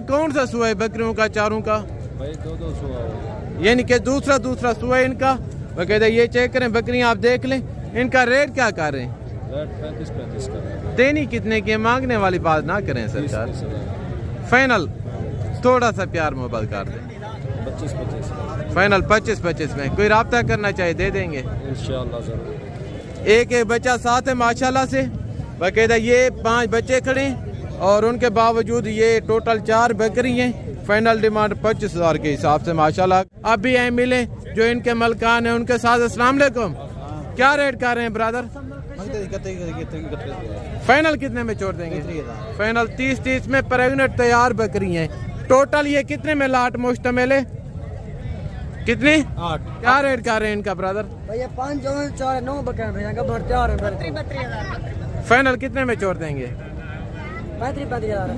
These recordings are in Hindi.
कौन सा सुआ है बकरियों का चारों का? भाई दो सुआ हो, यानी कि दूसरा सुआ है इनका। बकायदा ये चेक करें बकरियां, आप देख लें। इनका रेट क्या कर रहे हैं? रेट 35 का है। देनी कितने की? मांगने वाली बात ना करें सरकार। फाइनल थोड़ा सा प्यार मोहब्बत कर दें। 25 फाइनल 25 में। कोई राब्ता करना चाहिए दे देंगे इंशाल्लाह जरूर। एक बच्चा साथ है माशाल्लाह से। बाकायदा ये 5 बच्चे खड़े और उनके बावजूद ये टोटल 4 बकरी हैं। फाइनल डिमांड 25,000 के हिसाब से माशाल्लाह। अब भी मिले जो इनके मलकान है उनके साथ। अस्सलाम वालेकुम, क्या रेट कर रहे हैं ब्रदर? फाइनल कितने में छोड़ देंगे? फाइनल 30 में। प्रेग्नेंट तैयार बकरी हैं। टोटल ये कितने में लाट मुश्तमिल है? कितनी? 8। क्या रेट कर रहे हैं इनका ब्रदर? भैया 5 जो 4 9 बकरे। फाइनल कितने में छोड़ देंगे? 35,000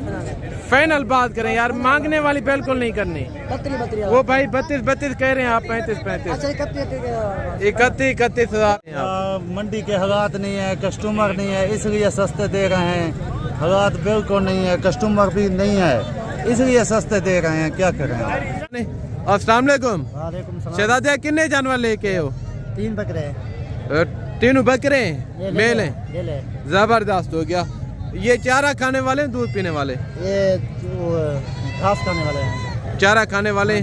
फाइनल बात करें यार, मांगने वाली बिल्कुल नहीं करनी। 32,000 वो भाई 32 कह रहे हैं आप। 35 अच्छा 31 मंडी के हालात नहीं है, कस्टमर नहीं है, इसलिए सस्ते दे रहे हैं। हालात बिल्कुल नहीं है, कस्टमर भी नहीं है, इसलिए सस्ते दे रहे हैं। क्या करें आप? अस्सलाम वालेकुम। वालेकुम सलाम। शहजादे कितने जानवर लेके हो? 3 बकरे। तीनों बकरे मेल हैं। जबरदस्त हो गया। ये चारा खाने वाले हैं दूध पीने वाले? ये घास खाने वाले हैं। चारा खाने वाले।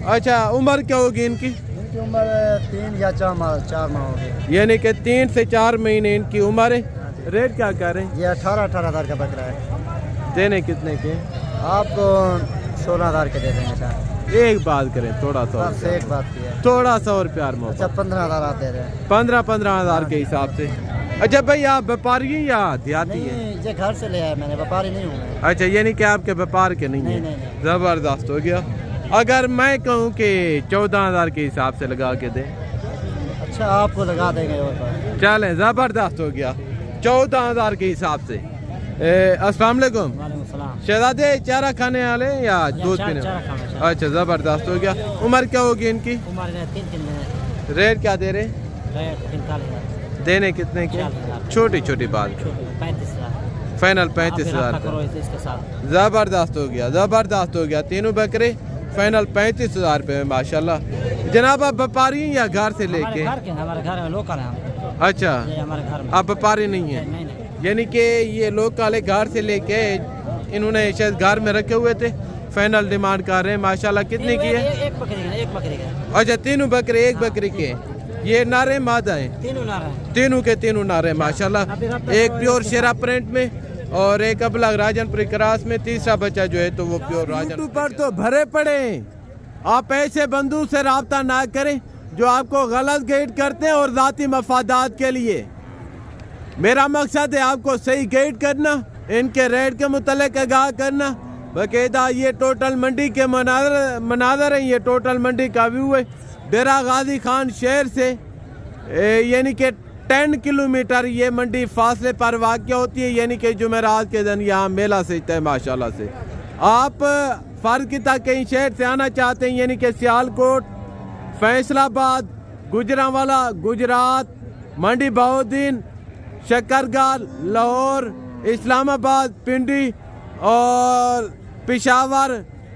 अच्छा, उम्र क्या होगी इनकी? इनकी उम्र 3 या 4 माह होगी। यानी कि 3 से 4 महीने इनकी उम्र है। रेट क्या कर रहे हैं? ये 18,000 का बकरा है। देने कितने के? आपको 16,000 के दे देंगे सर। एक बात करें, थोड़ा सा आपसे एक बात की है। थोड़ा सा और प्यार में। अच्छा 15,000 आप दे रहे हैं? 15,000 के हिसाब से। अच्छा भाई, आप व्यापारी हैं या देहाती हैं? नहीं, ये घर से ले आया मैंने, व्यापारी नहीं हूँ। अच्छा, यानी कि आपके व्यापार के नहीं है। नहीं। जबरदस्त हो गया। अगर मैं कहूँ कि 14,000 के हिसाब से लगा के दें? अच्छा आपको लगा देंगे और चलें, जबरदस्त हो गया। 14,000 के हिसाब से। अस्सलाम वालेकुम। शहजादे चारा खाने वाले या दूध पीने? अच्छा, जबरदस्त हो गया। उम्र क्या होगी इनकी? 3 रेट क्या दे रहे? 45,000। देने कितने के? छोटी बात। 35,000 फाइनल 35,000। जबरदस्त हो गया। तीनों बकरे फाइनल 35,000 रुपये में माशाल्लाह। जनाब आप व्यापारी हैं या घर से लेके? हमारे घर में लोकल है। अच्छा, हमारे घर में। आप व्यापारी नहीं है? यानी कि ये लोकल है, घर से लेके इन्होंने शायद घर में रखे हुए थे। फाइनल डिमांड कर रहे हैं माशाल्लाह। कितने की है? एक बकरी का। अच्छा, तीनों बकरे एक बकरी के। ये नारे मादा है? तीनों के तीनों नारे माशाल्लाह। एक प्योर शेरा प्रिंट में और एक अबलग राजनपुरी क्रास में। तीसरा बच्चा जो है तो वो प्योर राजन पर तो भरे पड़े। आप ऐसे बंधु से रब्ता ना करें जो आपको गलत गाइड करते हैं और जाती मफादात के लिए। मेरा मकसद है आपको सही गाइड करना, इनके रेट के मुतल्लिक आगाह करना। बाकायदा ये टोटल मंडी के मनाजर है। ये टोटल मंडी का व्यू है। डेरा गाजी खान शहर से यानी कि 10 किलोमीटर ये मंडी फासले पर वाक़या होती है। यानी कि जुमेरात के दिन यहाँ मेला सजता है माशाल्लाह से। आप फ़र्ज की तक कहीं शहर से आना चाहते हैं, यानी कि सियालकोट, फैसलाबाद, गुजरांवाला, गुजरात, मंडी बहाउद्दीन, शकरगाल, लाहौर, इस्लामाबाद, पिंडी और पेशावर,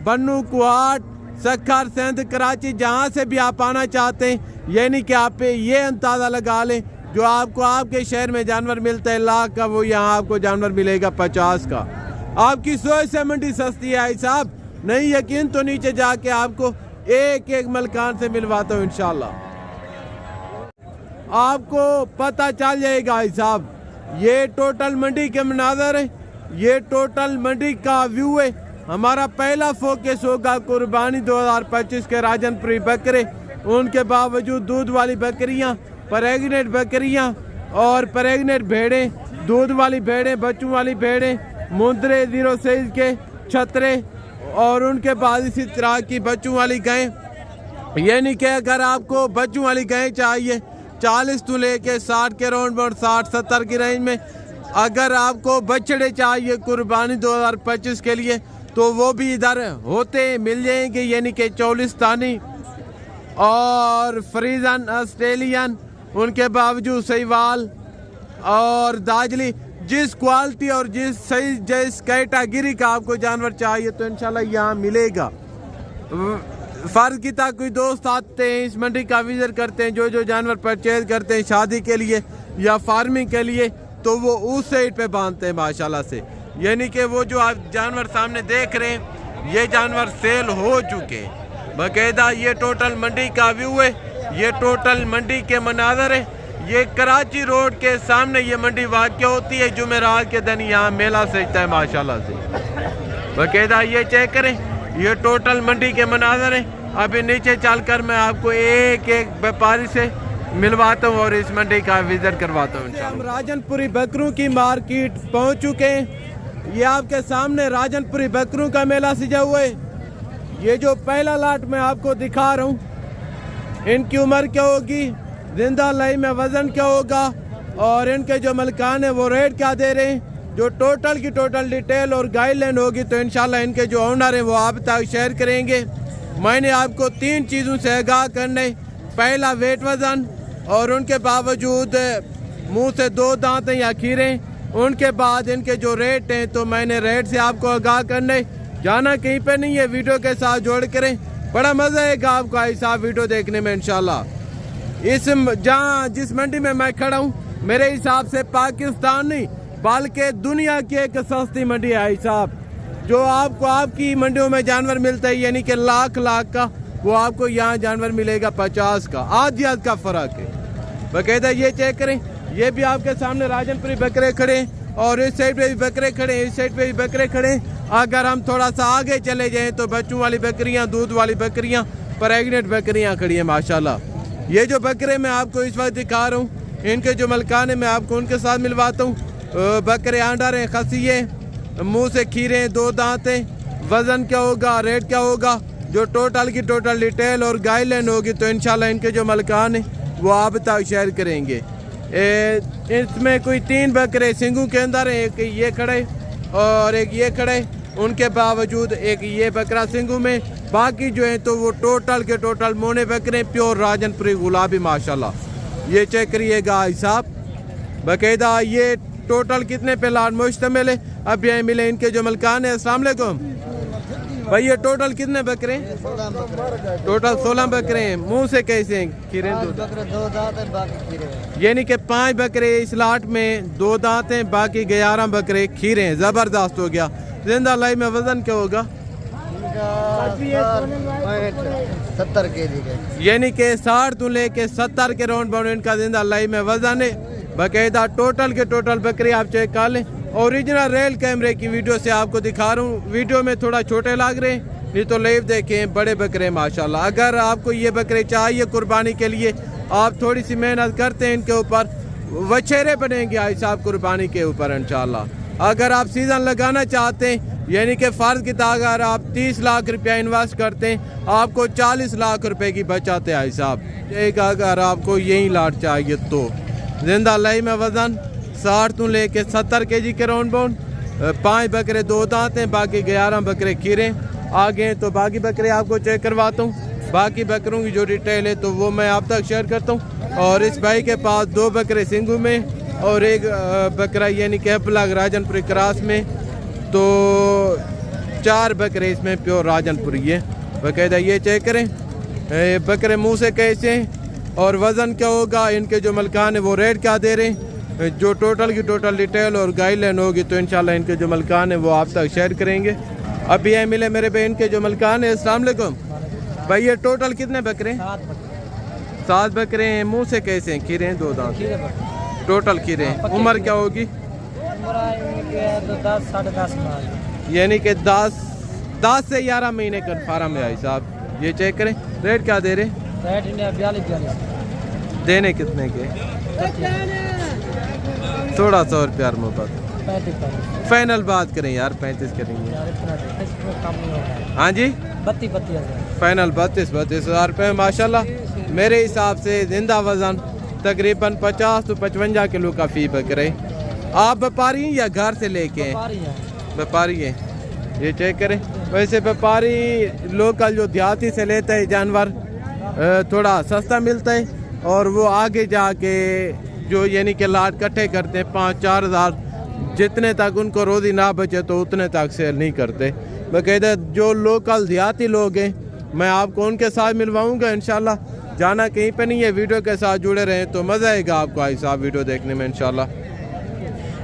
बन्नू, कुहाट, सक्खर, सिंध, कराची, जहाँ से भी आप आना चाहते हैं, यानी कि आप ये अंदाज़ा लगा लें जो आपको आपके शहर में जानवर मिलता है 1 लाख का, वो यहाँ आपको जानवर मिलेगा 50 का। आपकी सोच से मंडी सस्ती है भाई साहब। नहीं यकीन तो नीचे जाके आपको एक मलकान से मिलवाता हूँ इंशाल्लाह, आपको पता चल जाएगा भाई साहब। ये टोटल मंडी के मनाजर है, ये टोटल मंडी का व्यू है। हमारा पहला फोकस होगा कुर्बानी 2025 के राजनपुरी बकरे, उनके बावजूद दूध वाली बकरियां, प्रेग्नेंट बकरियां और प्रेग्नेंट भेड़ें, दूध वाली भेड़ें, बच्चों वाली भेड़ें, मुंदरे 0 साइज के छतरे और उनके बाद इसी तरह की बच्चों वाली गायें। यानी कि अगर आपको बच्चों वाली गायें चाहिए 40 तो लेके 60 के राउंड बाउंड 60-70 की रेंज में, अगर आपको बछड़े चाहिए कुर्बानी 2025 के लिए तो वो भी इधर होते मिल जाएंगे। यानी कि चौलिस्तानी और फ्रीजन, ऑस्ट्रेलियन, उनके बावजूद सहीवाल और दाजली जिस क्वालिटी और जिस सही जिस कैटेगरी का आपको जानवर चाहिए तो इंशाल्लाह यहाँ मिलेगा। फर्ज की था कोई दोस्त आते हैं इस मंडी का विजिट करते हैं, जो जानवर परचेज करते हैं शादी के लिए या फार्मिंग के लिए, तो वो उस साइड पे बांधते हैं माशाल्लाह से। यानी कि वो जो आप जानवर सामने देख रहे हैं ये जानवर सेल हो चुके हैं बाकायदा। ये टोटल मंडी का व्यू है, ये टोटल मंडी के मनाजर है। ये कराची रोड के सामने ये मंडी वाक़ होती है। जुमेरात के दिन यहाँ मेला सजता है माशाल्लाह से बाकायदा। ये चेक करें, ये टोटल मंडी के मनाजर है। अभी नीचे चलकर मैं आपको एक एक व्यापारी से मिलवाता हूँ और इस मंडी का विजिट करवाता हूँ। हम राजनपुरी बकरों की मार्केट पहुँच चुके हैं। ये आपके सामने राजनपुरी बकरों का मेला सजा हुआ है। ये जो पहला लाट मैं आपको दिखा रहा हूँ, इनकी उम्र क्या होगी, जिंदा लाई में वजन क्या होगा और इनके जो मलकान है वो रेट क्या दे रहे हैं, जो टोटल की टोटल डिटेल और गाइडलाइन होगी तो इंशाल्लाह इनके जो ओनर हैं वो आप तक शेयर करेंगे। मैंने आपको 3 चीज़ों से आगाह करने, पहला वेट वजन और उनके बावजूद मुंह से 2 दांत या खीरे, उनके बाद इनके जो रेट हैं तो मैंने रेट से आपको आगाह करने। जाना कहीं पे नहीं है, वीडियो के साथ जोड़ करें, बड़ा मज़ा आएगा आपको ऐसा वीडियो देखने में इंशाल्लाह। इस जहाँ जिस मंडी में मैं खड़ा हूँ मेरे हिसाब से पाकिस्तान नहीं बल्कि दुनिया की एक सस्ती मंडी है साहब। जो आपको आपकी मंडियों में जानवर मिलता है यानी कि लाख का, वो आपको यहाँ जानवर मिलेगा 50 का, आधी का फ़र्क है बाकायदा। ये चेक करें, ये भी आपके सामने राजनपुरी बकरे खड़े हैं और इस साइड पे भी बकरे खड़े हैं, इस साइड पे भी बकरे खड़े हैं। अगर हम थोड़ा सा आगे चले जाएं तो बच्चों वाली बकरियां, दूध वाली बकरियां, प्रेग्नेंट बकरियां खड़ी हैं माशाल्लाह। ये जो बकरे मैं आपको इस वक्त दिखा रहा हूँ, इनके जो मलकान है मैं आपको उनके साथ मिलवाता हूँ। बकरे आंडर हैं, खसिए, मुँह से खीरे हैं, 2 दांत हैं। वज़न क्या होगा, रेट क्या होगा, जो टोटल की टोटल डिटेल और गाइडलाइन होगी तो इंशाल्लाह इनके जो मलकान हैं वो आप तक शेयर करेंगे। इसमें कोई 3 बकरे सिंगों के अंदर है, एक ये खड़े और एक ये खड़े, उनके बावजूद एक ये बकरा सिंगों में, बाकी जो है तो वो टोटल के टोटल मोने बकरे प्योर राजनपुरी गुलाबी माशाल्लाह। ये चेक करिएगा हिसाब बाकायदा। ये टोटल कितने पे लाट मुश्तमिल है, अब ये मिले इनके जो मलकान है। अस्सलाम वालेकुम भाई, ये टोटल कितने बकरे हैं? टोटल 16 बकरे हैं। मुंह से कैसे हैं खीरे? 2 दांत है, बाकी खीरे हैं। यानी कि 5 बकरे इस लाट में 2 दांत हैं, बाकी 11 बकरे खीरे हैं। जबरदस्त हो गया। जिंदा लाई में वजन क्या होगा? 70 केजी के, यानी कि 60 तो लेके 70 के राउंड बाउंड इनका जिंदा लाई में वजन है बाकायदा। टोटल के टोटल बकरे आप चेक कर लें। ओरिजिनल रेल कैमरे की वीडियो से आपको दिखा रहा हूँ। वीडियो में थोड़ा छोटे लग रहे हैं, नहीं तो लाइव देखें बड़े बकरे माशाल्लाह। अगर आपको ये बकरे चाहिए कुर्बानी के लिए, आप थोड़ी सी मेहनत करते हैं इनके ऊपर, वछेरे बनेंगे आई साहब कुर्बानी के ऊपर इंशाल्लाह। अगर आप सीजन लगाना चाहते हैं यानी कि फ़र्ज की अगर आप 30 लाख रुपया इन्वेस्ट करते हैं आपको 40 लाख रुपए की बचाते हैं साहब। एक अगर आपको यही लाट चाहिए तो जिंदा लाई में वजन 60 तो लेके 70 केजी के राउंड बाउंड, 5 बकरे 2 दांत हैं, बाकी 11 बकरे खीरे आगे। तो बाकी बकरे आपको चेक करवाता हूँ। बाकी बकरों की जो डिटेल है तो वो मैं आप तक शेयर करता हूँ। और इस भाई के पास 2 बकरे सिंगू में और एक बकरा यानी कि अपलग राजनपुरी क्रॉस में, तो 4 बकरे इसमें प्योर राजनपुरी है बाकायदा। ये चेक करें बकरे मुंह से कैसे और वज़न क्या होगा, इनके जो मलकान है वो रेट क्या दे रहे हैं, जो टोटल की टोटल डिटेल और गाइडलाइन होगी तो इंशाल्लाह इनके जो मलकान है वो आप तक शेयर करेंगे। अभी ये मिले मेरे बहन के जो मलकान है। अस्सलाम वालेकुम भाई, ये टोटल कितने बकरे? 7 बकरे हैं। मुँह से कैसे हैं? खीरे हैं, 2 दांत टोटल खीरे हैं। उम्र क्या होगी? 10 साढ़े 10 यानी कि 10 से 11 महीने कन्फर्म है साहब। ये चेक करें रेट क्या दे रहे? रेट इंडिया 42 देने कितने के? थोड़ा 100 रुपया मोहब्बत, 35 फाइनल बात करें यार, 35 करेंगे। हाँ जी 32 फाइनल 32 हज़ार रुपये माशाल्लाह। मेरे हिसाब से जिंदा वजन तकरीबन 50 तो 55 किलो का फी बकरे। आप व्यापारी हैं या घर से लेके हैं? व्यापारी हैं। ये चेक करें। वैसे व्यापारी लोकल जो देहाती से लेता है जानवर थोड़ा सस्ता मिलता है और वो आगे जाके जो यानी कि लाट इकट्ठे करते हैं 5-4 हज़ार जितने तक उनको रोज़ी ना बचे तो उतने तक सेल नहीं करते। बाकायदा जो लोकल देहाती लोग हैं मैं आपको उनके साथ मिलवाऊंगा इंशाल्लाह। जाना कहीं पे नहीं है, वीडियो के साथ जुड़े रहें तो मज़ा आएगा आपको आई साहब वीडियो देखने में इंशाल्लाह।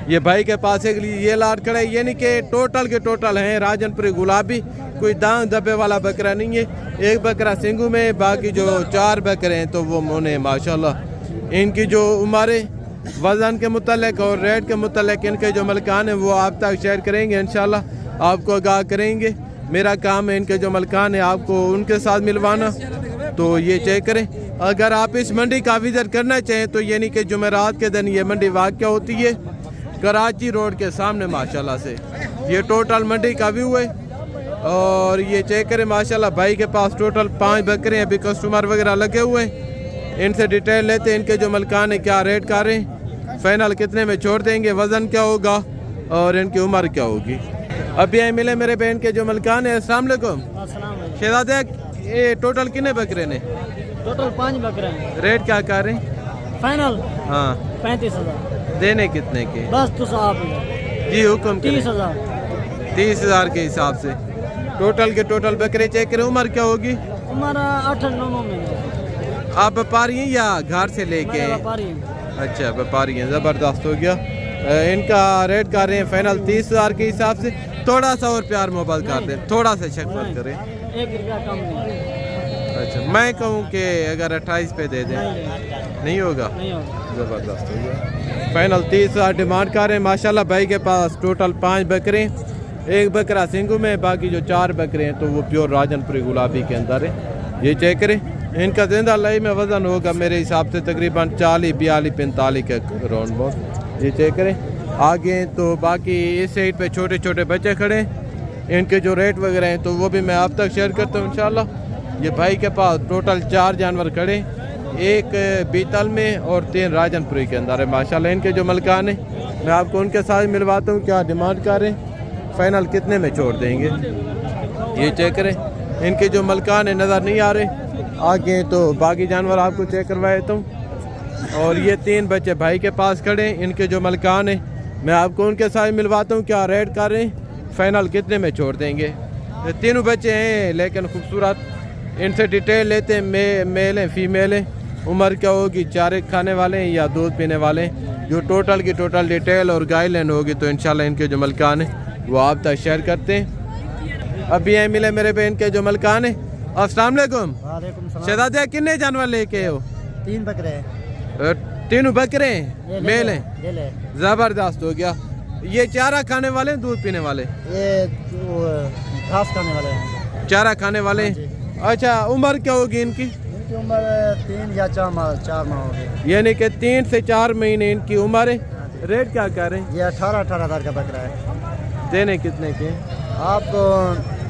ये भाई के पास एक ये लाट खड़ा है, ये नहीं कि टोटल के टोटल हैं राजनपुरी गुलाबी, कोई दांग दबे वाला बकरा नहीं है। एक बकरा सिंगू में, बाकी जो 4 बकरे हैं तो वो मोने माशाल्लाह। इनकी जो उम्र वज़न के मुतल्लिक और रेट के मुतल्लिक इनके जो मलकान हैं वो आप तक शेयर करेंगे इंशाल्लाह, आपको आगाह करेंगे। मेरा काम है इनके जो मलकान हैं आपको उनके साथ मिलवाना, तो ये चेक करें। अगर आप इस मंडी का विज़िट करना चाहें तो यानी कि जुमेरात के दिन ये मंडी वाक़या होती है कराची रोड के सामने माशाल्लाह से। ये टोटल मंडी का व्यू है और ये चेक करें माशाल्लाह। भाई के पास टोटल 5 बकरे हैं, अभी कस्टमर वगैरह लगे हुए हैं, इनसे डिटेल लेते हैं इनके जो मलकान है क्या रेट कर रहे हैं, फाइनल कितने में छोड़ देंगे, वज़न क्या होगा और इनकी उम्र क्या होगी। अभी यहाँ मिले मेरे बहन के जो मलकान है। अस्सलाम वालेकुम शहजादे, ये टोटल कितने बकरे ने? टोटल 5 बकरे हैं। रेट क्या कर रहे हैं फाइनल? हाँ 35,000। देने कितने के? बस तो साहब जी हुक्म 30,000। 30,000 के हिसाब से टोटल के टोटल बकरे चेक करें। उम्र क्या होगी? हमारा 8-9 महीने। आप व्यापारी हैं या घर से लेके? व्यापारी। अच्छा व्यापारी हैं, ज़बरदस्त हो गया। इनका रेट कर रहे हैं फाइनल 30,000 के हिसाब से। थोड़ा सा और प्यार मोहब्बत कर दें, थोड़ा सा शक मत करें। 1 रुपया कम नहीं। अच्छा मैं कहूँ कि अगर 28 पे दे दें नहीं होगा? ज़बरदस्त हो गया। फाइनल 30,000 डिमांड कर रहे हैं माशाल्लाह। भाई के पास टोटल 5 बकरे, एक बकरा सिंगू में, बाकी जो 4 बकरे हैं तो वो प्योर राजनपुरी गुलाबी के अंदर है। ये चेक करें। इनका जिंदा लाई में वज़न होगा मेरे हिसाब से तकरीबन 40, 42, 45 के राउंड बहुत। ये चेक करें। आगे तो बाकी इस साइड पे छोटे छोटे बच्चे खड़े हैं, इनके जो रेट वगैरह हैं तो वो भी मैं आप तक शेयर करता हूँ इंशाल्लाह। ये भाई के पास टोटल 4 जानवर खड़े, एक बीतल में और 3 राजनपुरी के अंदर है माशाल्लाह। इनके जो मलकान हैं मैं आपको उनके साथ मिलवाता हूँ क्या डिमांड कर रहे हैं, फाइनल कितने में छोड़ देंगे। ये चेक करें। इनके जो मलकान है नज़र नहीं आ रहे, आगे तो बाकी जानवर आपको चेक करवा देता हूँ। और ये 3 बच्चे भाई के पास खड़े हैं, इनके जो मलकान हैं मैं आपको उनके साथ मिलवाता हूँ क्या रेट कर रहे हैं, फाइनल कितने में छोड़ देंगे। ये तीनों बच्चे हैं लेकिन खूबसूरत, इनसे डिटेल लेते हैं। मेल हैं फीमेल हैं, उम्र क्या होगी, चारे खाने वाले हैं या दूध पीने वाले हैं, जो टोटल की टोटल डिटेल और गाइडलाइन होगी तो इंशाल्लाह इनके जो मलकान हैं वो आप तक शेयर करते हैं। अभी यहाँ मिले मेरे बहन के जो मलकान है। अस्सलाम वालेकुम शहजादे, कितने जानवर लेके हो? 3 बकरे हैं। तीनों बकरे हैं, मेल हैं, जबरदस्त हो गया। ये चारा खाने वाले दूध पीने वाले? ये घास खाने वाले हैं। चारा खाने वाले। अच्छा उम्र क्या होगी इनकी? इनकी उम्र 3 या 4 माह होगी। यानी कि 3 से 4 महीने इनकी उम्र है। रेट क्या कर रहे हैं? ये 18,000 का बकरा है। देने कितने के? आपको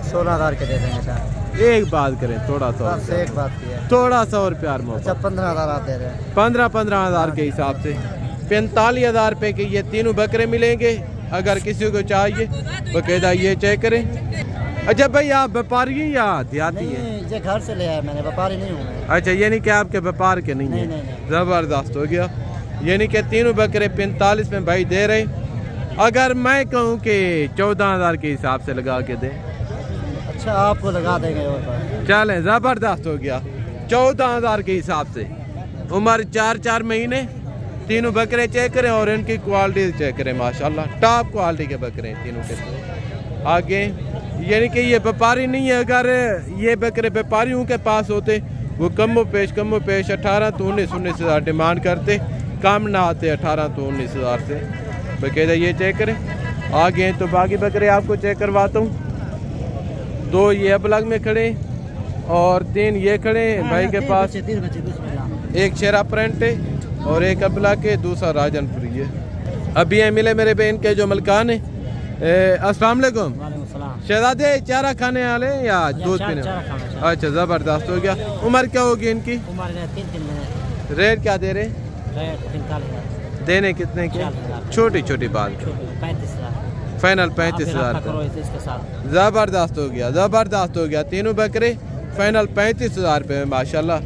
16,000 के दे देंगे सर। एक बात करें, थोड़ा सा बस एक बात की है, थोड़ा सा और प्यार मोहब्बत। अच्छा 15,000 आप दे रहे हैं? 15,000 के हिसाब से 45,000 रुपये के ये तीनों बकरे मिलेंगे अगर किसी को चाहिए बकायदा। ये चेक करें। अच्छा भाई आप व्यापारी हैं या देहाती हैं? ये घर से ले आया मैंने, व्यापारी नहीं हूँ मैं। अच्छा यानी कि आपके व्यापार के नहीं है? ज़बरदस्त हो गया। यानी कि तीनों बकरे 45 में भाई दे रहे। अगर मैं कहूँ कि 14,000 के हिसाब से लगा के दें? अच्छा आपको लगा देंगे और चलें, ज़बरदस्त हो गया। 14,000 के हिसाब से, उम्र 4 महीने, तीनों बकरे चेक करें और इनकी क्वालिटी चेक करें माशाल्लाह, टॉप क्वालिटी के बकरे हैं तीनों के। आगे यानी कि ये व्यापारी नहीं है। अगर ये बकरे व्यापारियों के पास होते वो कमो पेश 18 तो 19,000 डिमांड करते, कम ना आते 18 तो 19,000 से बकायदा। ये चेक करें। आगे तो बाकी बकरे आपको चेक करवाता हूँ। 2 ये अब में खड़े और 3 ये खड़े हैं भाई के पास। 3 बच्चे, एक शेरा प्रिंट है और एक अबला के, दूसरा राजनपुरी है। अभी यहाँ मिले मेरे बहन के जो मलकान है। अस्सलाम वालेकुम शहजादे, चारा खाने वाले या दूध पीने? अच्छा ज़बरदस्त हो गया। उम्र क्या होगी इनकी? उम्र 3 महीने। रेट क्या दे रहे? रेट 45,000। देने कितने के? छोटी छोटी बात, 35,000 फाइनल 35,000। ज़बरदस्त हो गया, ज़बरदस्त हो गया। तीनों बकरे फाइनल 35,000 रुपये में माशाल्लाह।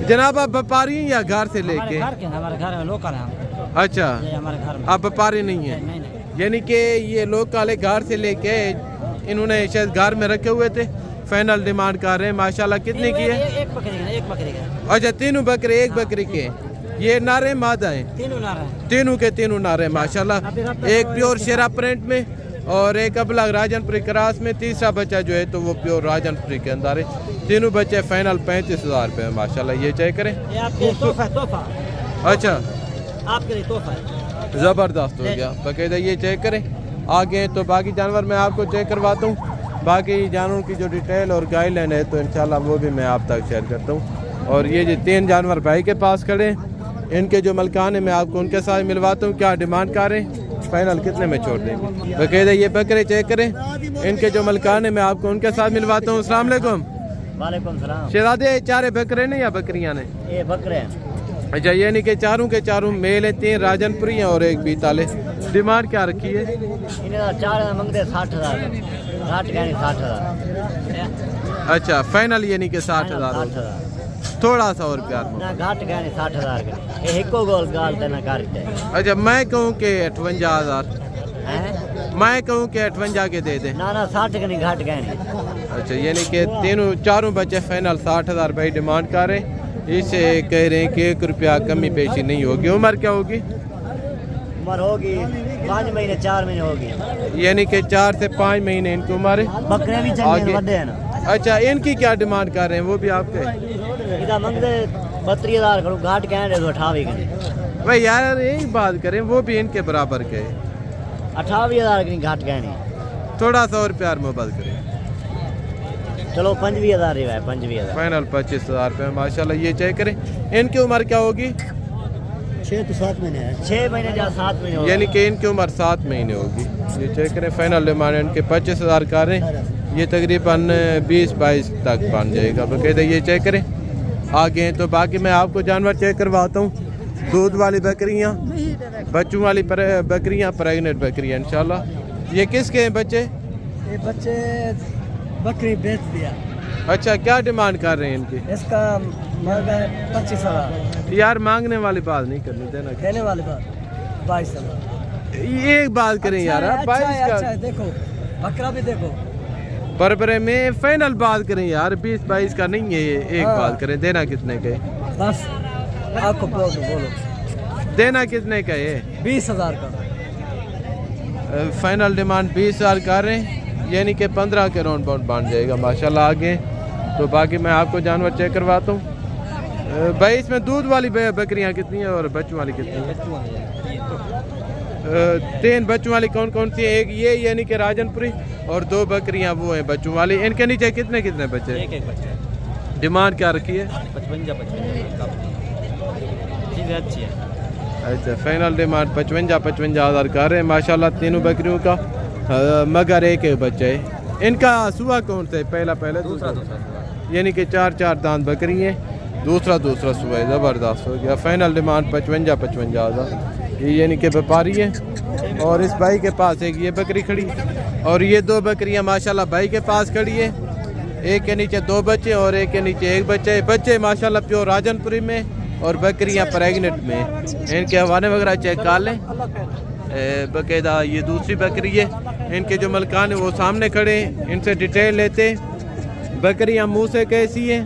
जनाब आप व्यापारी हैं या घर से लेके? हमारे घर में लोकल हैं। अच्छा हमारे घर में। आप व्यापारी नहीं है? यानी कि ये लोग काले घर से लेके इन्होंने शायद घर में रखे हुए थे, फाइनल डिमांड कर रहे हैं। माशाल्लाह कितने की है? एक बकरी का। अच्छा, तीनों बकरे एक बकरी के। ये नारे मादा हैं? तीनों के तीनों नारे माशाल्लाह। एक प्योर शेरा प्रिंट में और एक अबलग राजनपुरी क्रॉस में, तीसरा बच्चा जो है तो वो प्योर राजनपुरी के अंदर है। तीनों बच्चे फाइनल 35,000 रुपये माशाल्लाह। ये चेक करें। अच्छा, आपके लिए तोहफा है। ज़बरदस्त हो गया बाकायदा। ये चेक करें। आगे तो बाकी जानवर मैं आपको चेक करवाता हूँ। बाकी जानवरों की जो डिटेल और गाइडलाइन है तो इंशाल्लाह वो भी मैं आप तक शेयर करता हूँ। और ये जो 3 जानवर भाई के पास खड़े हैं, इनके जो मलकान है मैं आपको उनके साथ मिलवाता हूँ। क्या डिमांड कर रहे हैं, फाइनल कितने में छोड़ देंगे बाकायदा। ये बकरे चेक करें। इनके जो मलकान है मैं आपको उनके साथ मिलवाता हूँ। अस्सलाम वालेकुम। वालेकुम सलाम। शहजादे चारे बकरे ने या बकरियाँ ने? ये बकरे हैं। अच्छा, ये नहीं कि चारों के चारों मेल हैं, 3 राजनपुरी हैं और एक बीताले। डिमांड क्या रखी है? इन्हें 4 मंगते 60,000, घाट कहनी 60,000। अच्छा, फाइनल ये नहीं कि 60,000 60,000 थोड़ा सा और प्यार में। ना घाट कहनी 60,000 के। ये हिको गोल गाल ते ना करते। अच्छा, मैं कहूँ कि 58,000, हैं? मैं कहूँ कि 58 के दे दें। ना 60 के नहीं घाट कहनी। अच्छा, यानी कि चारों बच्चे फाइनल 60,000 भाई डिमांड कर रहे हैं। इसे कह रहे हैं कि 1 रुपया कमी पेशी नहीं होगी। उम्र क्या होगी? उम्र होगी 5 महीने 4 महीने होगी। यानी कि 4 से 5 महीने इनकी उम्र है। बकरे भी चंगे बड़े हैं ना। अच्छा, इनकी क्या डिमांड कर रहे हैं वो भी आपके? इधर मंगते 32,000 करो, घाट कहने तो 28 के। भाई यार यही बात करें, वो भी इनके बराबर के। 28,000 की घाट कहनी। थोड़ा सा और प्यार में बात करें। चलो 25,000 ही है। 25,000 फाइनल 25,000 रुपये माशाल्लाह। ये चेक करें। इनकी उम्र क्या होगी? 6 तो 7 महीने है। 6 महीने या 7 महीने होगी। यानी कि इनकी उम्र 7 महीने होगी। ये चेक करें। फाइनल डिमांड इनके 25,000 कर रहे हैं। ये तकरीबन 20-22 तक बन जाएगा बाकायदा। ये चेक करें। आगे तो बाकी मैं आपको जानवर चेक करवाता हूँ। दूध वाली बकरियाँ, बच्चों वाली बकरियाँ, प्रेगनेंट बकरियाँ इंशाल्लाह। ये किसके हैं बच्चे? ये बच्चे बकरी बेच दिया। अच्छा, क्या डिमांड कर रहे हैं इनकी? इसका महंगा है 25,000। यार मांगने वाली बात नहीं करनी, देना कहने वाली बात 22,000। ये बात करें यार। अच्छा 22 का है, देखो बकरा भी देखो। बरबरे में फाइनल बात करें यार, 20-22 का नहीं है। एक बात करें, देना कितने के? बस आपको बोलो देना कितने का है? 20,000 का। फाइनल डिमांड 20,000 कर रहे हैं। यानी कि 15 के राउंड बाउंड बन जाएगा माशाल्लाह। आगे तो बाकी मैं आपको जानवर चेक करवाता हूँ। भाई इसमें दूध वाली बकरियाँ कितनी हैं और बच्चों वाली कितनी हैं? 3 बच्चों वाली कौन कौन सी है? एक ये यानी कि राजनपुरी और 2 बकरियाँ वो हैं बच्चों वाली। इनके नीचे कितने कितने बच्चे? एक बच्चा। डिमांड क्या रखी है? 55 चीज़ें अच्छी है। अच्छा, फाइनल डिमांड 55,000 कर रहे हैं माशाल्लाह। तीनों बकरियों का मगर एक बच्चा है। इनका सुबह कौन सा है? पहले दूसरा यानी कि 4 दांत बकरी हैं, दूसरा सुबह है। ज़बरदस्त हो गया। Final demand 55,000। ये यानी कि व्यापारी है। और इस भाई के पास एक ये बकरी खड़ी और ये 2 बकरियां माशाल्लाह भाई के पास खड़ी है। एक के नीचे 2 बच्चे और एक के नीचे 1 बच्चा है। बच्चे माशाल्लाह प्योर राजनपुरी में और बकरियां प्रेगनेंट में। इनके हवाने वगैरह चेक कर लें बाकायदा। ये दूसरी बकरी है। इनके जो मलकान है वो सामने खड़े हैं, इनसे डिटेल लेते। बकरियां मुंह से कैसी हैं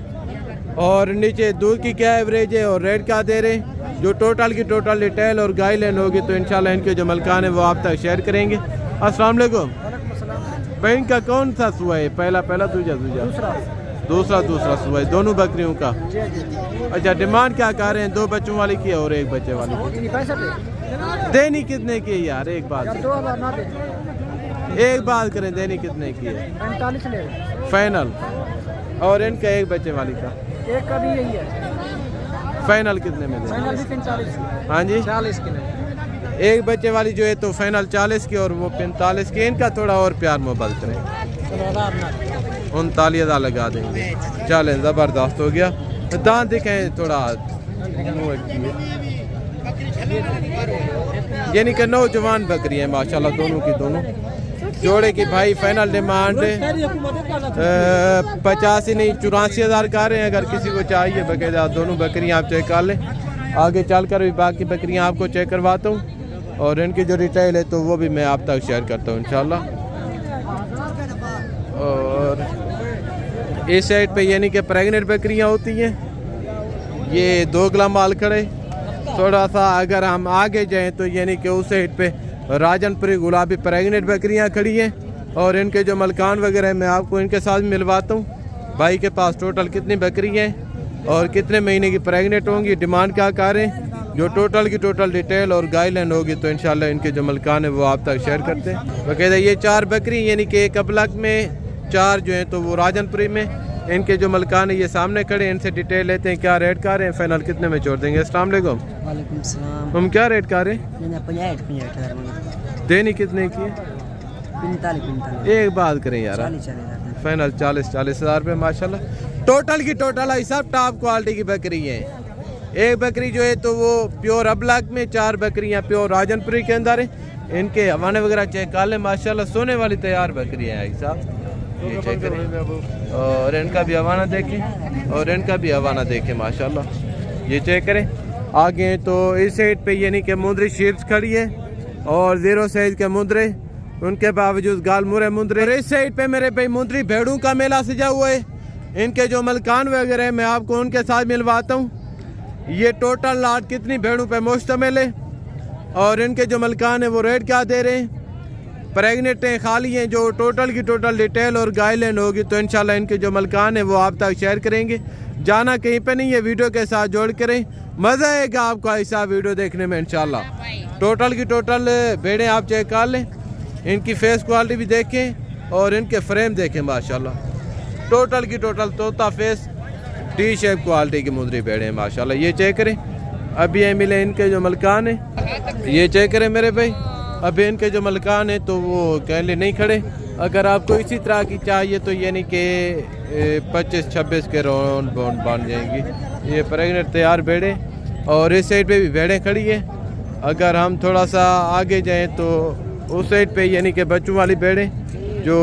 और नीचे दूध की क्या एवरेज है और रेट क्या दे रहे हैं, जो टोटल की टोटल डिटेल और गाइडलाइन होगी तो इंशाल्लाह इनके जो मलकान है वो आप तक शेयर करेंगे। अस्सलाम वालेकुम भाई। इनका कौन सा सुबह है? पहला दूसरा सुबह है दोनों बकरियों का। अच्छा, डिमांड क्या कर रहे हैं? 2 बच्चों वाली की और 1 बच्चे वाली की। देनी कितने की यार? एक बात करें, देनी कितने की है? 45 फाइनल। और इनका 1 बच्चे वाली का? एक का भी यही है। फाइनल कितने में? फाइनल भी 45। हाँ जी, 40 की नहीं। 1 बच्चे वाली जो है तो फाइनल 40 की और वो 45 की। इनका थोड़ा और प्यार मोहब्बत करें, 39,000 लगा देंगे। चलें, ज़बरदस्त हो गया। दांत दिखें थोड़ा, यानी कि नौजवान बकरी है माशाल्लाह दोनों की दोनों। जोड़े की भाई फाइनल डिमांड 85 नहीं 84,000 का रहे हैं। अगर किसी को चाहिए बाकायदा दोनों बकरियां आप चेक कर लें। आगे चलकर भी बाकी बकरियां आपको चेक करवाता हूँ। और इनकी जो रिटेल है तो वो भी मैं आप तक शेयर करता हूँ इंशाल्लाह। और इस साइड पे यानी कि प्रेग्नेंट बकरियाँ होती हैं। ये दोगला माल खड़े, थोड़ा सा अगर हम आगे जाएं तो यानी कि उस साइड पे राजनपुरी गुलाबी प्रेग्नेंट बकरियां खड़ी हैं और इनके जो मलकान वगैरह मैं आपको इनके साथ मिलवाता हूँ। भाई के पास टोटल कितनी बकरी हैं और कितने महीने की प्रेग्नेंट होंगी, डिमांड क्या करें, जो टोटल की टोटल डिटेल और गाइडलाइन होगी तो इंशाल्लाह इनके जो मलकान है वो आप तक शेयर करते हैं। वैसे ये 4 बकरी यानी कि एक अबलग में 4 जो हैं तो वो राजनपुरी में, इनके जो मलकान है ये सामने खड़े, इनसे डिटेल लेते हैं क्या रेट का रहे हैं, फाइनल कितने में छोड़ देंगे। अस्सलाम वालेकुम। वालेकुम सलाम। हम क्या रेट का रहे हैं, 50 देनी कितने की है, 45 एक बात करें यार, फाइनल 40 हज़ार रुपये माशाल्लाह। टोटल की टोटल है सब टॉप क्वालिटी की बकरी है। एक बकरी जो है तो वो प्योर अबलग में, 4 बकरियां प्योर राजनपुरी के अंदर है। इनके हवाने वगैरह चेक कर लें माशाल्लाह, सोने वाली तैयार बकरियां हैं साहब, ये चेक करें। और इनका भी हवाना देखें और इनका भी हवाना देखें माशाल्लाह, ये चेक करें। आगे तो इस साइड पे यानी कि मुंदरी शीप्स खड़ी है और 0 साइज के मुंदरे, उनके बावजूद गाल मुरे मुंदरे। और इस साइड पे मेरे भाई मुंदरी भेड़ों का मेला सजा हुआ है। इनके जो मलकान वगैरह मैं आपको उनके साथ मिलवाता हूँ। ये टोटल लाट कितनी भेड़ों पे मुश्तमिल है और इनके जो मलकान है वो रेट क्या दे रहे हैं, प्रेग्नेंट हैं, खाली हैं, जो टोटल की टोटल डिटेल और गाइडलाइन होगी तो इंशाल्लाह इनके जो मलकान है वो आप तक शेयर करेंगे। जाना कहीं पे नहीं है, वीडियो के साथ जोड़ करें, मज़ा आएगा आपको ऐसा वीडियो देखने में इंशाल्लाह। टोटल की टोटल भेड़ें आप चेक कर लें, इनकी फेस क्वालिटी भी देखें और इनके फ्रेम देखें माशाल्लाह। टोटल की टोटल तोता फेस टी शेप क्वालिटी की मुंदरी भेड़ें माशाल्लाह, ये चेक करें। अभी ये मिले इनके जो मलकान है, ये चेक करें मेरे भाई। अभी इनके जो मलकान है तो वो कहले नहीं खड़े। अगर आपको इसी तरह की चाहिए तो यानी कि 25-26 के राउंड बाउंड बन जाएंगी। ये प्रेग्नेंट तैयार भेड़े और इस साइड पे भी भेड़ें खड़ी है। अगर हम थोड़ा सा आगे जाएं तो उस साइड पे यानी कि बच्चों वाली भेड़ें जो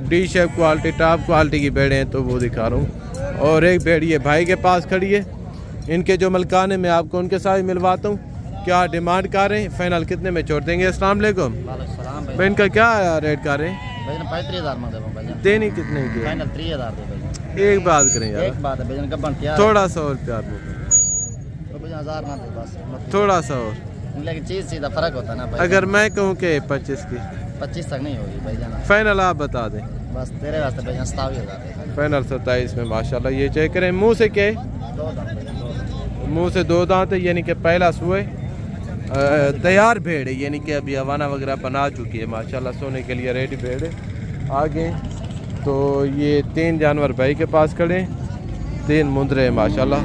D shape quality top quality की भेड़ें हैं तो वो दिखा रहा हूँ। और एक भेड़ ये भाई के पास खड़ी है, इनके जो मलकान है मैं आपको उनके साथ मिलवाता हूँ। क्या डिमांड कर रहे हैं, फाइनल कितने में छोड़ देंगे। अस्सलाम वालेकुम भाई, इनका क्या रेट कर रहे हैं, 35,000 देनी कितने की, फाइनल 3000 एक बात करें यार, एक बात है कब बनती है, थोड़ा सा और प्यार में, तो 1000 ना दे बस, थोड़ा सा और, लेकिन चीज सीधा फर्क होता है ना भाई। अगर मैं कहूँ कि 25 की, 25 तक नहीं होगी भाई जाना, फाइनल आप बता दें। बस तेरे वास्ते भाई 27,000 फाइनल 27 में माशाल्लाह। ये चेक करें, मुंह से क्या है, मुंह से 2 दांत है यानी कि पहला सुए तैयार भेड़ है, यानी कि अभी हवाना वगैरह बना चुकी है माशाल्लाह, सोने के लिए रेडी भेड़ है। आगे तो ये 3 जानवर भाई के पास खड़े, 3 मुंदरे हैं माशाल्लाह,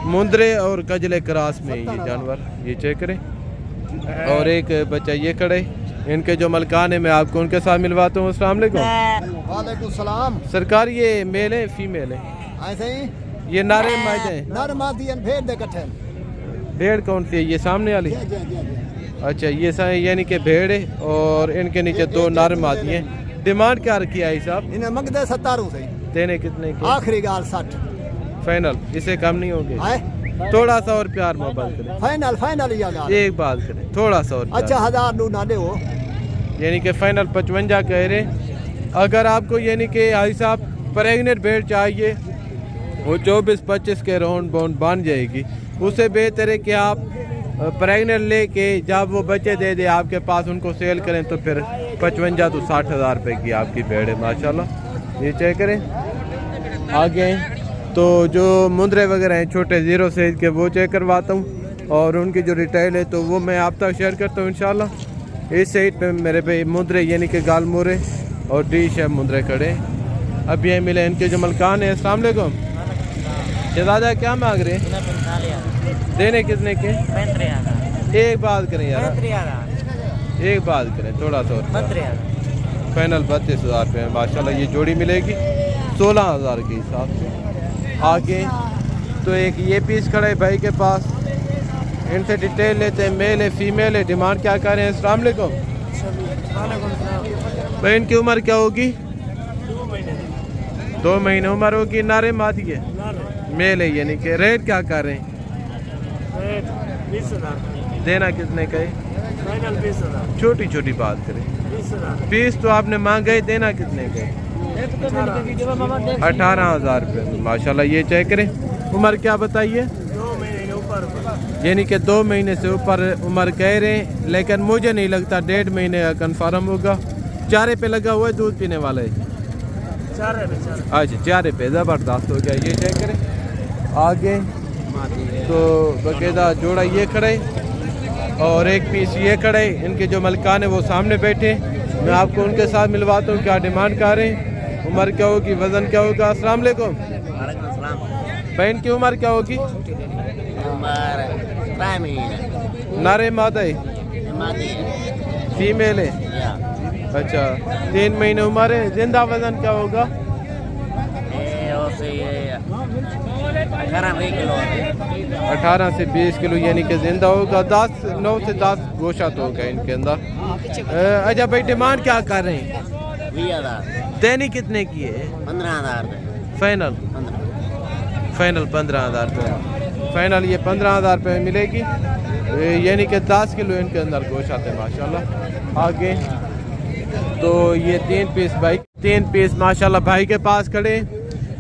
मुंदरे और कजले क्रास में ये जानवर, ये चेक करें। और एक बच्चा ये खड़े, इनके जो मलकान है मैं आपको उनके साथ मिलवाता हूँ। अस्सलाम वालेकुम। वालेकुम सलाम। सरकार ये मेल है फीमेल है, ऐसे ही ये नारे मादे हैं, नर मादी भेड़ दे इकट्ठे, भेड़ कौन सी है, ये सामने वाली, अच्छा ये यानी कि भेड़ है और इनके नीचे 2 नर मादी हैं। डिमांड क्या रखी है साहब, इन्हें मंगदे 17 से, देने कितने की, आखिरी गाल 60, फाइनल, इससे कम नहीं होगे, थोड़ा सा और प्यार मोहब्बत करें, फाइनल फाइनल या गाल, एक बात करें थोड़ा सा और प्यार। अच्छा 1000 नू ना दे हो, यानी कि फाइनल 55 कह रहे। अगर आपको यानी कि आई साहब प्रेग्नेंट भेड़ चाहिए वो 24-25 के राउंड बाउंड बन जाएगी, उससे बेहतर है कि आप प्रेग्नेंट लेके जब वो बच्चे दे दे आपके पास उनको सेल करें तो फिर 55 तो 60,000 रुपये की आपकी भेड़ है माशाल्लाह। ये चेक करें। आगे तो जो मुंदरे वगैरह हैं छोटे 0 साइज के वो चेक करवाता हूँ और उनकी जो रिटेल है तो वो मैं आप तक शेयर करता हूँ इंशाल्लाह। इस साइड पे मेरे पे मुंदरे यानी कि गाल मुरे और डी शेप मुंदरे खड़े। अब ये मिले इनके जो मलकान है। अस्सलाम वालेकुम। शहजादा क्या मांग रहे हैं, देने कितने के, एक बात करें यार, एक बात करें थोड़ा सा, फाइनल 32,000 रुपये माशाल्लाह। ये जोड़ी मिलेगी 16,000 के हिसाब से। आगे तो एक ये पीस खड़ा है भाई के पास, इनसे डिटेल लेते हैं, मेल है फीमेल है, डिमांड क्या कर रहे हैं। अस्सलाम वालेकुम भाई, इनकी उम्र क्या होगी, 2 महीने उम्र होगी, नारे मादी है, मेल है यानी कि रेट क्या कर रहे हैं, देना कितने का है, छोटी छोटी बात करें। 20 तो आपने मांगे, देना कितने के? 18,000 रुपये में माशाल्लाह। ये चेक करें। उम्र क्या बताइए? 2 महीने ऊपर। यानी कि 2 महीने से ऊपर उम्र कह रहे हैं, लेकिन मुझे नहीं लगता 1.5 महीने का कन्फर्म होगा। चारे पे लगा हुआ है, दूध पीने वाला है। अच्छा, चारे पे ज़बरदस्त हो गया। ये चेक करें। आगे तो बकायदा जोड़ा ये खड़े और एक पीस ये खड़े। इनके जो मलकान है वो सामने बैठे। मैं आपको उनके साथ मिलवाता हूँ, क्या डिमांड कर रहे हैं, उम्र क्या होगी, वज़न क्या होगा। अस्सलाम वालेकुम। बहन की उम्र क्या होगी? नारे मादा है, फीमेल है। अच्छा, 3 महीने उम्र है। जिंदा वज़न क्या होगा? 18 से 20 किलो यानी कि जिंदा होगा। 9 से 10 गोशा तो होगा इनके अंदर। अच्छा भाई, डिमांड क्या कर रहे हैं? 20,000। देनी कितने की है? 15,000। फाइनल 15,000 रुपये फाइनल। ये 15,000 रुपये में मिलेगी। यानी कि 10 किलो इनके अंदर गोशत है माशाल्लाह। आगे तो ये 3 पीस माशाल्लाह भाई के पास खड़े।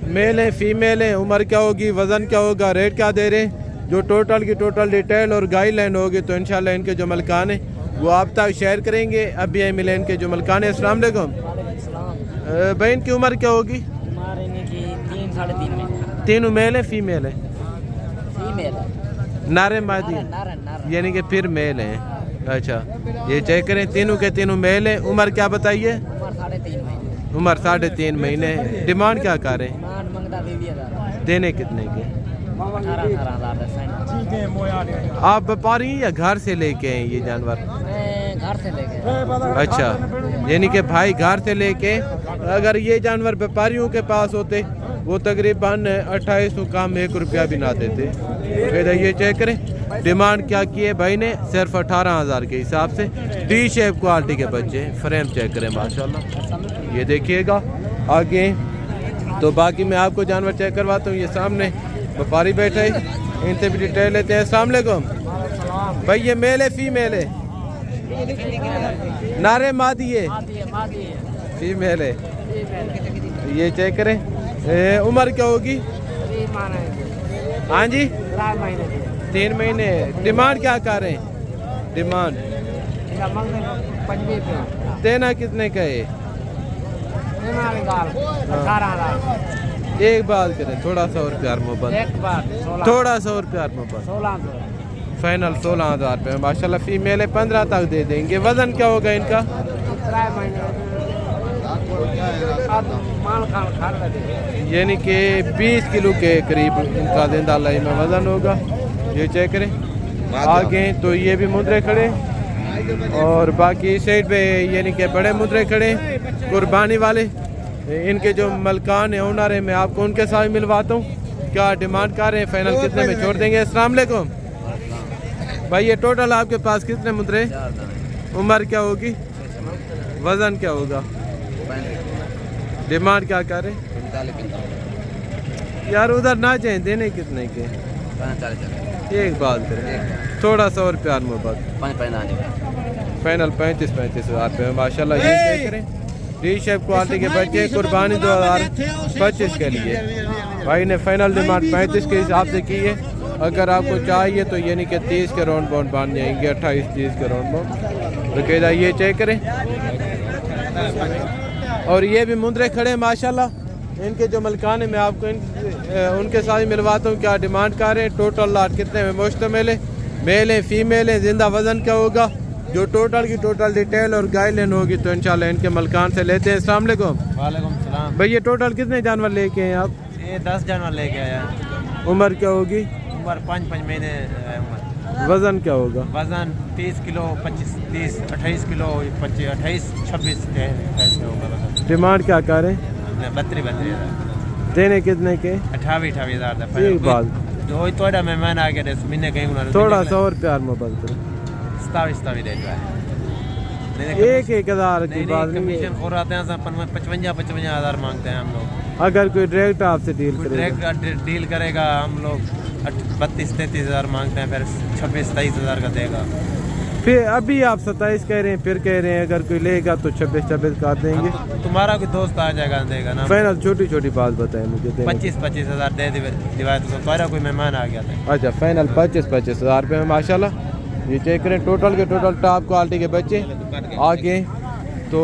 मेल है, फीमेल है। उम्र क्या होगी, वज़न क्या होगा, रेट क्या दे रहे हैं, जो टोटल की टोटल डिटेल और गाइडलाइन होगी तो इंशाल्लाह इनके जो मलकान है वो आप तक शेयर करेंगे। अभी यही मिले इनके जो मलकान है। अस्सलाम वालेकुम। बहन की उम्र क्या होगी? 3-3.5 तीनों मेल है, फीमेल है? फीमेल। नारे मादी यानी कि फिर मेल है। अच्छा, ये चेक करें। तीनों के तीनों मेल है। उम्र क्या बताइए? उम्र 3.5 महीने। डिमांड क्या कर रहे हैं? देने कितने के? 18,000। आप व्यापारी हैं या घर से लेके हैं ये जानवर? घर से लेके। अच्छा, यानी कि भाई घर से लेके। अगर ये जानवर व्यापारियों के पास होते वो तकरीबन 2800 काम 1 रुपया भी ना देते। फिर ये चेक करें। डिमांड क्या की है भाई ने? सिर्फ 18,000 के हिसाब से। टी शेप क्वालिटी के बच्चे। फ्रेम चेक करें माशाल्लाह। ये देखिएगा। आगे तो बाकी मैं आपको जानवर चेक करवाता हूँ। ये सामने व्यापारी बैठे हैं, इनसे भी डिटेल लेते हैं। अस्सलाम वालेकुम भाई, ये मेल है, फीमेल है? नारे मादी है, फीमेल है। ये चेक करें। उम्र क्या होगी? हाँ जी, 3 महीने। डिमांड क्या कर रहे हैं? डिमांड देना कितने का है? 18,000। एक बात करें, थोड़ा सा और प्यार मोहब्बत, थोड़ा सा और प्यार मोहब्बत। 16,000। फाइनल 16,000 रुपये माशाल्लाह। फीमेल है, 15 तक दे देंगे। वज़न क्या होगा इनका? 3 महीने। यानी कि 20 किलो के करीब इनका जिंदा लाई में वज़न होगा। ये चेक करें। आगे तो ये भी मुद्रे खड़े और बाकी साइड पे यानी कि बड़े मुद्रे खड़े कुर्बानी वाले। इनके जो मलकान है, ओनर है, मैं आपको उनके साथ मिलवाता हूँ। क्या डिमांड कर रहे हैं, फाइनल कितने में छोड़ देंगे? अस्सलाम वालेकुम भाई, ये टोटल आपके पास कितने मुद्रे? उम्र क्या होगी, वज़न क्या होगा, डिमांड क्या कर रहे? यार उधर ना जाए, देने कितने के? एक बात करें, थोड़ा सा और प्यार मोहब्बत। फाइनल 35,000 रुपये माशाल्लाह। ये चेक करें। टी शेप क्वालिटी के बच्चे, कुर्बानी 2025 के लिए भाई ने फाइनल डिमांड 35 के हिसाब से की है। अगर आपको चाहिए तो यानी कि 30 के राउंड बाउंड बांध जाएंगे, 28-30 के राउंड बाउंड। रुकेदा ये चेक करें। और ये भी मुंदरे खड़े माशाल्लाह। इनके जो मलकान है मैं आपको उनके साथ मिलवाता हूँ। क्या डिमांड कर रहे हैं, टोटल लाट कितने में मुश्तमिल है, मेल है, फीमेल है, जिंदा वज़न क्या होगा, जो टोटल की टोटल डिटेल और गाइडलाइन होगी तो इंशाल्लाह इनके मलकान से लेते हैं। अस्सलाम वालेकुम। वालेकुम सलाम। भाई ये टोटल कितने जानवर लेके हैं आप? ये 10 जानवर लेके आया। उम्र क्या होगी? उम्र 5 महीने उम्र। वज़न क्या होगा? वज़न 30 किलो, 25, 30, 28 किलो, 25, 28, 26 ऐसे होगा वज़न। डिमांड क्या कर रहे हैं? 32,000 देने कितने के? 28,000 एक बात तो थोड़ा मेहमान आ गए महीने कहीं थोड़ा सा और प्यार मोहब्बत करो। 27 रेट है। एक हज़ार की बात नहीं है। कमीशन खोर आते हैं 55,000 मांगते हैं हम लोग। अगर कोई डायरेक्ट आपसे डील करेगा, डायरेक्ट डील करेगा हम लोग 32-33 हज़ार मांगते हैं, फिर 26-23 हज़ार का देगा। फिर अभी आप 27 कह रहे हैं, फिर कह रहे हैं अगर कोई लेगा तो 26 का देंगे। तुम्हारा कोई दोस्त आ जाएगा देगा ना। फाइनल छोटी छोटी बात बताएं मुझे। 25 हज़ार दे दिवाए तो तुम्हारा कोई मेहमान आ गया था। अच्छा फाइनल 25 हज़ार रुपये में माशाल्लाह। ये चेक करें टोटल के टोटल टॉप क्वालिटी के बच्चे आगे। तो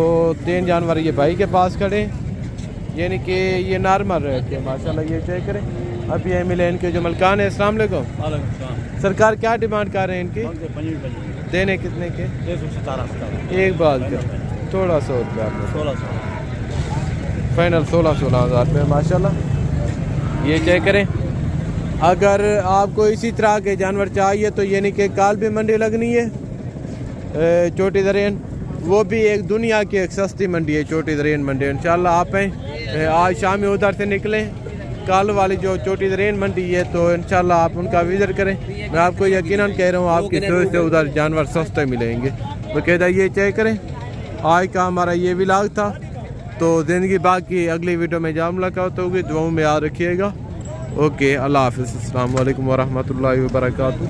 3 जानवर ये भाई के पास खड़े, यानी कि ये नॉर्मल रेट के माशाल्लाह। ये चेक करें। अभी ये मिले इनके जो मलकान है। अस्सलाम वालेकुम। सरकार क्या डिमांड कर रहे हैं इनकी? देने कितने के? 117 एक बात का थोड़ा 100 रुपया 1600 फाइनल 16 हज़ार रुपये माशाल्लाह। ये चेक करें। अगर आपको इसी तरह के जानवर चाहिए तो यानी कि काल भी मंडी लगनी है छोटी दरेन, वो भी एक दुनिया की एक सस्ती मंडी है छोटी दरेन मंडी। इंशाल्लाह आप हैं आज शाम में उधर से निकलें, कल वाली जो छोटी दरेन मंडी है तो इंशाल्लाह आप उनका विजिट करें। मैं आपको यकीनन कह रहा हूँ आपकी चॉइस से उधर जानवर सस्ते मिलेंगे। बकायदा ये चेक करें। आज का हमारा ये व्लॉग था। तो ज़िंदगी बाकी अगली वीडियो में जहाँ मुलाकात होगी, दुआओं में याद रखिएगा। ओके, अल्लाह हाफ़िज़। अस्सलाम वालेकुम वरहमतुल्लाहि वबरकातुहू।